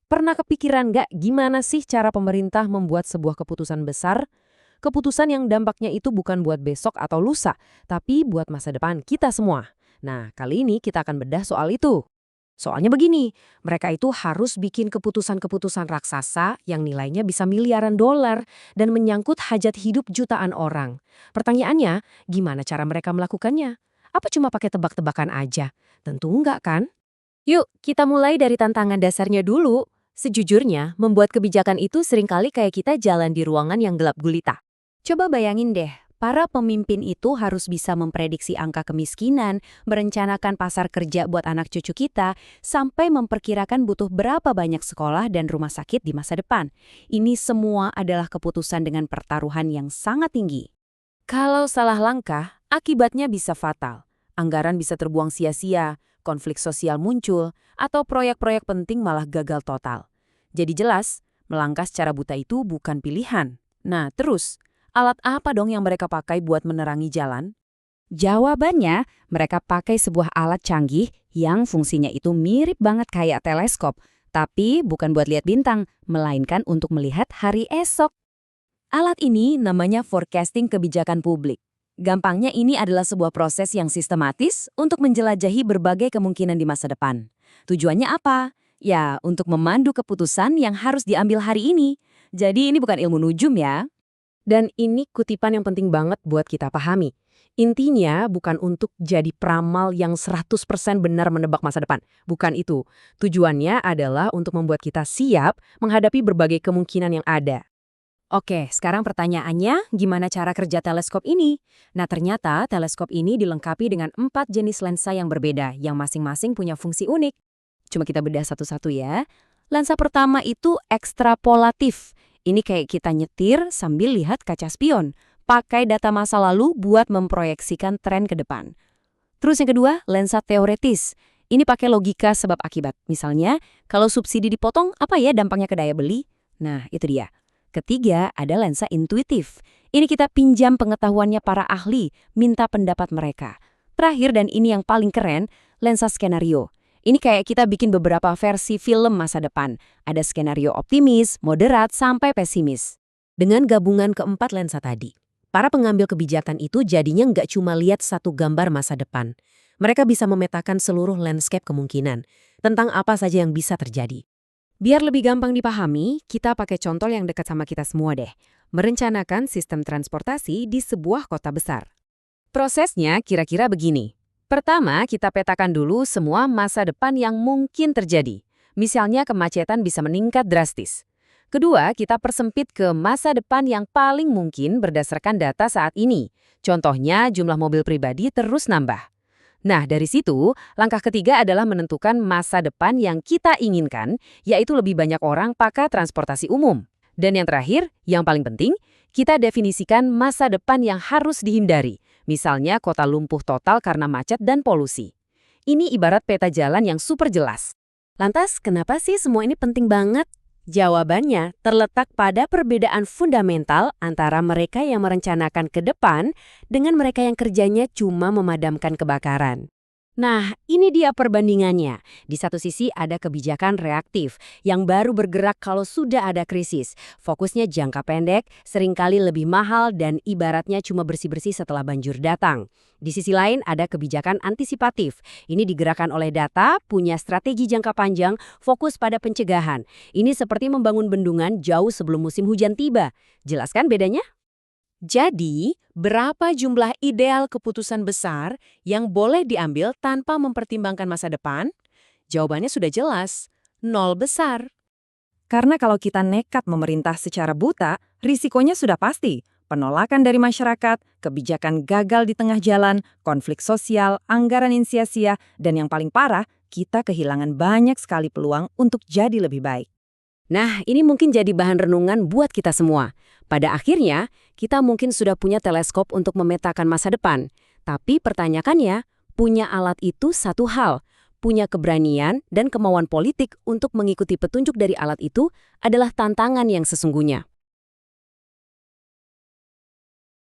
Pernah kepikiran nggak gimana sih cara pemerintah membuat sebuah keputusan besar? Keputusan yang dampaknya itu bukan buat besok atau lusa, tapi buat masa depan kita semua. Nah, kali ini kita akan bedah soal itu. Soalnya begini, mereka itu harus bikin keputusan-keputusan raksasa yang nilainya bisa miliaran dolar dan menyangkut hajat hidup jutaan orang. Pertanyaannya, gimana cara mereka melakukannya? Apa cuma pakai tebak-tebakan aja? Tentu enggak kan? Yuk, kita mulai dari tantangan dasarnya dulu. Sejujurnya, membuat kebijakan itu seringkali kayak kita jalan di ruangan yang gelap gulita. Coba bayangin deh, para pemimpin itu harus bisa memprediksi angka kemiskinan, merencanakan pasar kerja buat anak cucu kita, sampai memperkirakan butuh berapa banyak sekolah dan rumah sakit di masa depan. Ini semua adalah keputusan dengan pertaruhan yang sangat tinggi. Kalau salah langkah, akibatnya bisa fatal. Anggaran bisa terbuang sia-sia, konflik sosial muncul, atau proyek-proyek penting malah gagal total. Jadi jelas, melangkah secara buta itu bukan pilihan. Nah, terus, alat apa dong yang mereka pakai buat menerangi jalan? Jawabannya, mereka pakai sebuah alat canggih yang fungsinya itu mirip banget kayak teleskop, tapi bukan buat lihat bintang, melainkan untuk melihat hari esok. Alat ini namanya forecasting kebijakan publik. Gampangnya ini adalah sebuah proses yang sistematis untuk menjelajahi berbagai kemungkinan di masa depan. Tujuannya apa? Ya, untuk memandu keputusan yang harus diambil hari ini. Jadi ini bukan ilmu nujum ya. Dan ini kutipan yang penting banget buat kita pahami. Intinya bukan untuk jadi peramal yang 100% benar menebak masa depan. Bukan itu. Tujuannya adalah untuk membuat kita siap menghadapi berbagai kemungkinan yang ada. Oke, sekarang pertanyaannya, gimana cara kerja teleskop ini? Nah, ternyata teleskop ini dilengkapi dengan 4 jenis lensa yang berbeda, yang masing-masing punya fungsi unik. Cuma kita bedah satu-satu ya. Lensa pertama itu ekstrapolatif. Ini kayak kita nyetir sambil lihat kaca spion, pakai data masa lalu buat memproyeksikan tren ke depan. Terus yang kedua, lensa teoretis. Ini pakai logika sebab akibat. Misalnya, kalau subsidi dipotong, apa ya dampaknya ke daya beli? Nah, itu dia. Ketiga, ada lensa intuitif. Ini kita pinjam pengetahuannya para ahli, minta pendapat mereka. Terakhir dan ini yang paling keren, lensa skenario. Ini kayak kita bikin beberapa versi film masa depan. Ada skenario optimis, moderat, sampai pesimis. Dengan gabungan keempat lensa tadi, para pengambil kebijakan itu jadinya nggak cuma lihat satu gambar masa depan. Mereka bisa memetakan seluruh landscape kemungkinan, tentang apa saja yang bisa terjadi. Biar lebih gampang dipahami, kita pakai contoh yang dekat sama kita semua deh. Merencanakan sistem transportasi di sebuah kota besar. Prosesnya kira-kira begini. Pertama, kita petakan dulu semua masa depan yang mungkin terjadi. Misalnya kemacetan bisa meningkat drastis. Kedua, kita persempit ke masa depan yang paling mungkin berdasarkan data saat ini. Contohnya, jumlah mobil pribadi terus nambah. Nah, dari situ, langkah ketiga adalah menentukan masa depan yang kita inginkan, yaitu lebih banyak orang pakai transportasi umum. Dan yang terakhir, yang paling penting, kita definisikan masa depan yang harus dihindari, misalnya kota lumpuh total karena macet dan polusi. Ini ibarat peta jalan yang super jelas. Lantas, kenapa sih semua ini penting banget? Jawabannya terletak pada perbedaan fundamental antara mereka yang merencanakan ke depan dengan mereka yang kerjanya cuma memadamkan kebakaran. Nah, ini dia perbandingannya. Di satu sisi ada kebijakan reaktif yang baru bergerak kalau sudah ada krisis. Fokusnya jangka pendek, seringkali lebih mahal dan ibaratnya cuma bersih-bersih setelah banjir datang. Di sisi lain ada kebijakan antisipatif. Ini digerakkan oleh data, punya strategi jangka panjang, fokus pada pencegahan. Ini seperti membangun bendungan jauh sebelum musim hujan tiba. Jelaskan bedanya? Jadi, berapa jumlah ideal keputusan besar yang boleh diambil tanpa mempertimbangkan masa depan? Jawabannya sudah jelas, 0 besar. Karena kalau kita nekat memerintah secara buta, risikonya sudah pasti. Penolakan dari masyarakat, kebijakan gagal di tengah jalan, konflik sosial, anggaran yang sia-sia, dan yang paling parah, kita kehilangan banyak sekali peluang untuk jadi lebih baik. Nah, ini mungkin jadi bahan renungan buat kita semua. Pada akhirnya, kita mungkin sudah punya teleskop untuk memetakan masa depan. Tapi pertanyaannya, punya alat itu satu hal. Punya keberanian dan kemauan politik untuk mengikuti petunjuk dari alat itu adalah tantangan yang sesungguhnya.